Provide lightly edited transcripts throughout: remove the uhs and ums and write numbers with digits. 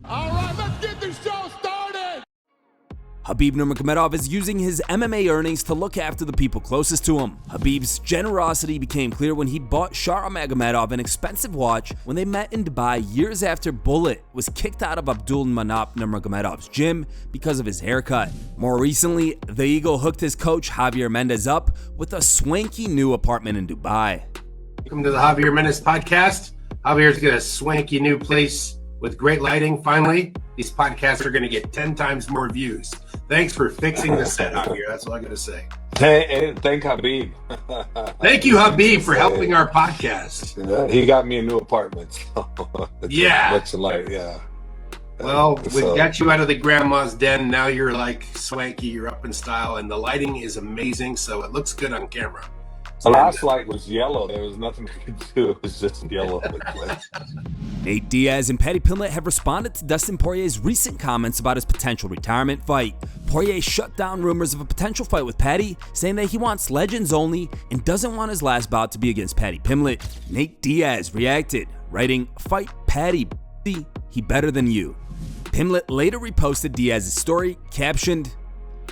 All right, let's get this show started. Khabib Nurmagomedov is using his MMA earnings to look after the people closest to him. Khabib's generosity became clear when he bought Shara Magomedov an expensive watch when they met in Dubai years after Bullet was kicked out of Abdul Manap Nurmagomedov's gym because of his haircut. More recently, the Eagle hooked his coach Javier Mendez up with a swanky new apartment in Dubai. Welcome to the Javier Mendez podcast. Javier's got a swanky new place with great lighting. Finally, these podcasts are going to get 10 times more views. Thanks for fixing the set, Javier. That's all I got to say. Hey, thank Khabib. Thank you, Khabib, for helping our podcast. He got me a new apartment. So yeah. Much light, yeah. Well, we got you out of the grandma's den. Now you're like swanky. You're up in style, and the lighting is amazing, so it looks good on camera. The last light was yellow. There was nothing we could do. It was just yellow. Nate Diaz and Paddy Pimblett have responded to Dustin Poirier's recent comments about his potential retirement fight. Poirier shut down rumors of a potential fight with Paddy, saying that he wants legends only and doesn't want his last bout to be against Paddy Pimblett. Nate Diaz reacted, writing, "Fight Paddy, he better than you." Pimblett later reposted Diaz's story, captioned,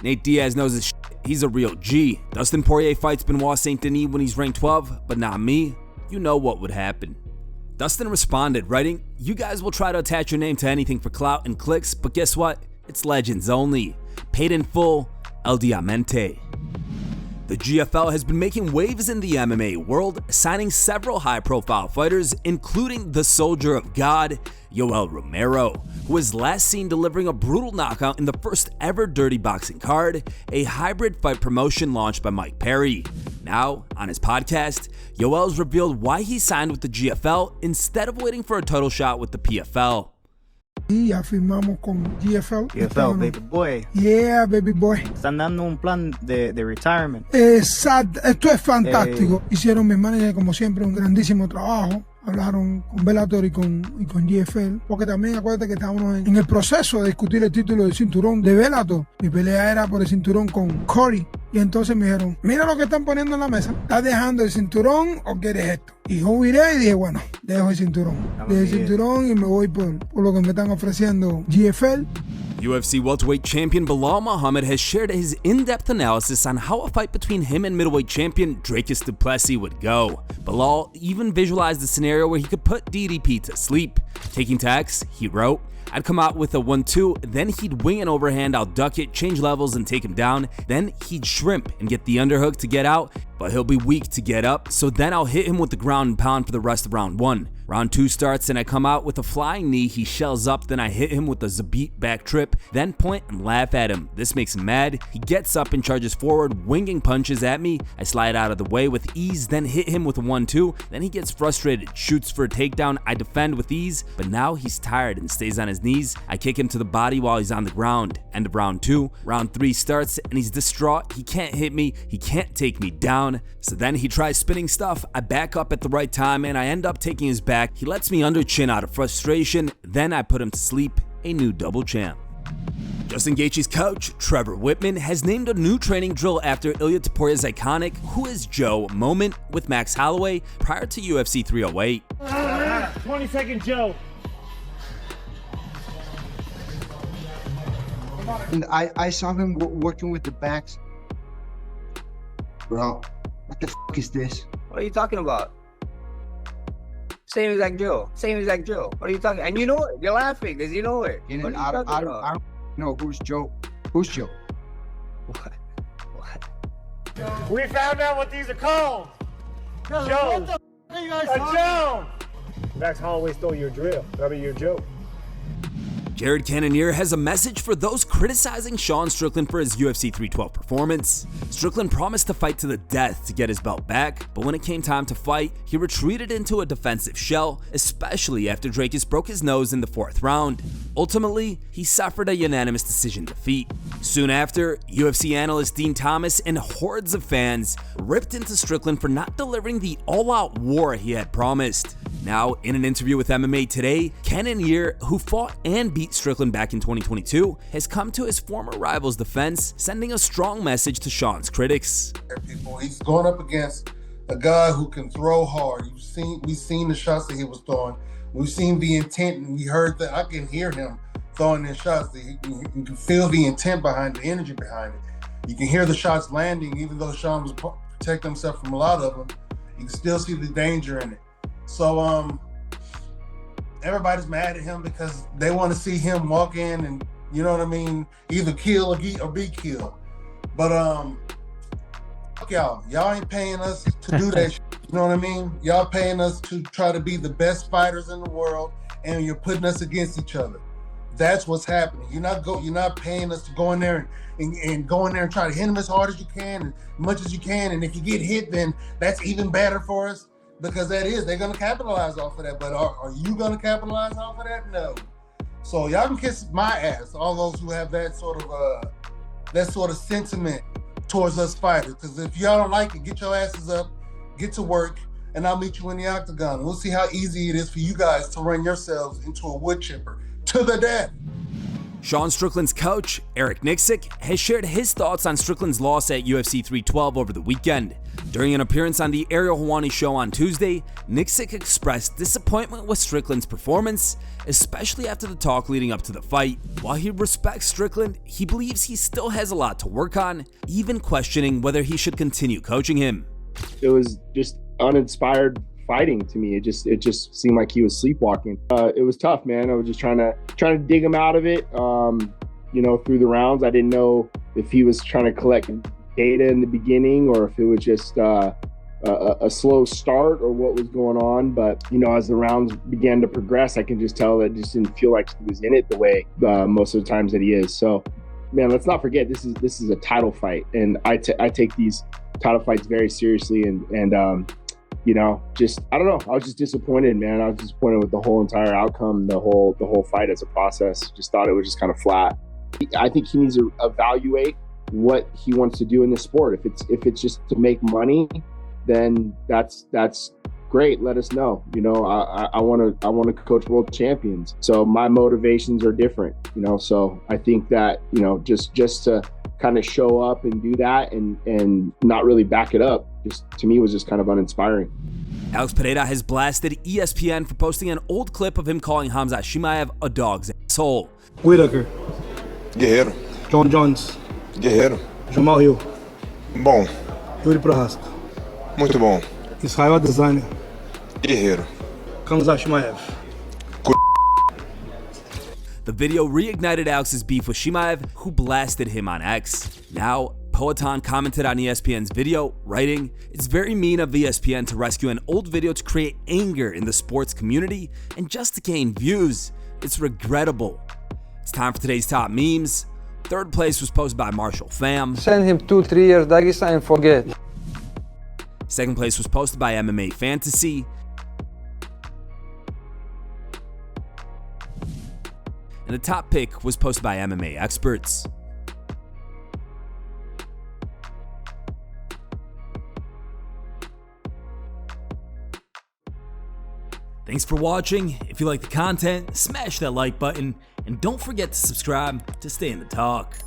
"Nate Diaz knows his shit. He's a real G. Dustin Poirier fights Benoit Saint Denis when he's ranked 12, but not me. You know what would happen." Dustin responded, writing, "You guys will try to attach your name to anything for clout and clicks, but guess what? It's legends only. Paid in full, El Diamante." The GFL has been making waves in the MMA world, signing several high-profile fighters, including the Soldier of God, Yoel Romero, who was last seen delivering a brutal knockout in the first ever Dirty Boxing card, a hybrid fight promotion launched by Mike Perry. Now, on his podcast, Yoel's revealed why he signed with the GFL instead of waiting for a title shot with the PFL. Y ya firmamos con GFL. GFL, baby boy. Yeah, baby boy. Están dando un plan de retirement. Exacto, esto es fantástico. Hicieron mis managers, como siempre, un grandísimo trabajo. Hablaron con Bellator y con GFL, porque también acuérdate que estábamos en el proceso de discutir el título del cinturón de Bellator. Mi pelea era por el cinturón con Corey, y entonces me dijeron, mira lo que están poniendo en la mesa, ¿estás dejando el cinturón o quieres esto? Y yo miré y dije, bueno, dejo el cinturón. Dejo el cinturón y me voy por lo que me están ofreciendo GFL. UFC welterweight champion Belal Muhammad has shared his in-depth analysis on how a fight between him and middleweight champion DRICUS du Plessis would go. Belal even visualized a scenario where he could put DDP to sleep. Taking tacks, he wrote, "I'd come out with a 1-2, then he'd wing an overhand, I'll duck it, change levels and take him down, then he'd shrimp and get the underhook to get out, but he'll be weak to get up, so then I'll hit him with the ground and pound for the rest of round 1. Round 2 starts and I come out with a flying knee, he shells up, then I hit him with a Zabit back trip, then point and laugh at him. This makes him mad. He gets up and charges forward, winging punches at me. I slide out of the way with ease, then hit him with a 1-2. Then he gets frustrated, shoots for a takedown. I defend with ease, but now he's tired and stays on his knees. I kick him to the body while he's on the ground. End of round 2. Round 3 starts and he's distraught. He can't hit me. He can't take me down. So then he tries spinning stuff. I back up at the right time and I end up taking his back. He lets me under chin out of frustration. Then I put him to sleep. A new double champ." Justin Gaethje's coach, Trevor Whitman, has named a new training drill after ILIA Topuria's iconic "Who is Joe" moment with Max Holloway prior to UFC 308. 20-second Joe. And I saw him working with the backs. Bro, what the f is this? What are you talking about? Same exact Joe. Same exact Joe. What are you talking? And you know it. You're laughing because you know it. You know, know, I don't know who's Joe. Who's Joe? What? We found out what these are called. Joe. What the f are you guys A talking? Joe. Max Holloway stole your drill. That'll be your joke. Jared Cannonier has a message for those criticizing Sean Strickland for his UFC 312 performance. Strickland promised to fight to the death to get his belt back, but when it came time to fight, he retreated into a defensive shell, especially after DRICUS broke his nose in the 4th round. Ultimately, he suffered a unanimous decision defeat. Soon after, UFC analyst Dean Thomas and hordes of fans ripped into Strickland for not delivering the all-out war he had promised. Now, in an interview with MMA Today, Cannonier, who fought and beat Strickland back in 2022, has come to his former rival's defense, sending a strong message to Sean's critics. He's going up against a guy who can throw hard. We've seen the shots that he was throwing. We've seen the intent, and we heard that. I can hear him throwing his shots. You can feel the intent behind the energy behind it. You can hear the shots landing, even though Sean was protecting himself from a lot of them. You can still see the danger in it. So everybody's mad at him because they want to see him walk in and, you know what I mean, either kill or be killed. But fuck y'all. Y'all ain't paying us to do that shit. You know what I mean? Y'all paying us to try to be the best fighters in the world, and you're putting us against each other. That's what's happening. You're not paying us to go in there and go in there and try to hit them as hard as you can and as much as you can. And if you get hit, then that's even better for us, because they're gonna capitalize off of that. But are you gonna capitalize off of that? No. So y'all can kiss my ass, all those who have that sort of sentiment towards us fighters. Because if y'all don't like it, get your asses up, get to work, and I'll meet you in the octagon. We'll see how easy it is for you guys to run yourselves into a wood chipper to the death. Sean Strickland's coach, ERICK NICKSICK, has shared his thoughts on Strickland's loss at UFC 312 over the weekend. During an appearance on the Ariel Helwani show on Tuesday, NICKSICK expressed disappointment with Strickland's performance, especially after the talk leading up to the fight. While he respects Strickland, he believes he still has a lot to work on, even questioning whether he should continue coaching him. It was just uninspired fighting to me. It just seemed like he was sleepwalking. It was tough, man. I was just trying to dig him out of it. Through the rounds, I didn't know if he was trying to collect data in the beginning or if it was just a slow start or what was going on. But as the rounds began to progress, I can just tell that it just didn't feel like he was in it the way most of the times that he is. So, man, let's not forget this is a title fight, and I take these title fights very seriously, and I don't know. I was just disappointed, man. I was disappointed with the whole entire outcome, the whole fight as a process. Just thought it was just kind of flat. I think he needs to evaluate what he wants to do in this sport. If it's just to make money, then that's great. Let us know. I want to coach world champions. So my motivations are different. So I think that just to kind of show up and do that and not really back it up, just to me was just kind of uninspiring. Alex Pereira has blasted ESPN for posting an old clip of him calling Khamzat CHIMAEV a dog's asshole. Whitaker. Guerreiro. John Jones. Guerreiro. Jamal Hill. Bom. Yuri Prohaska. Muito bom. Israel Adesanya. Guerreiro. Khamzat CHIMAEV. The video reignited Alex's beef with CHIMAEV, who blasted him on X. Now, Poatan commented on ESPN's video, writing, "It's very mean of ESPN to rescue an old video to create anger in the sports community and just to gain views. It's regrettable." It's time for today's top memes. Third place was posted by Marshall Pham. Send him 2-3 years Dagestan and forget. Second place was posted by MMA Fantasy. And the top pick was posted by MMA Experts. Thanks for watching. If you like the content, smash that like button and don't forget to subscribe to stay in the talk.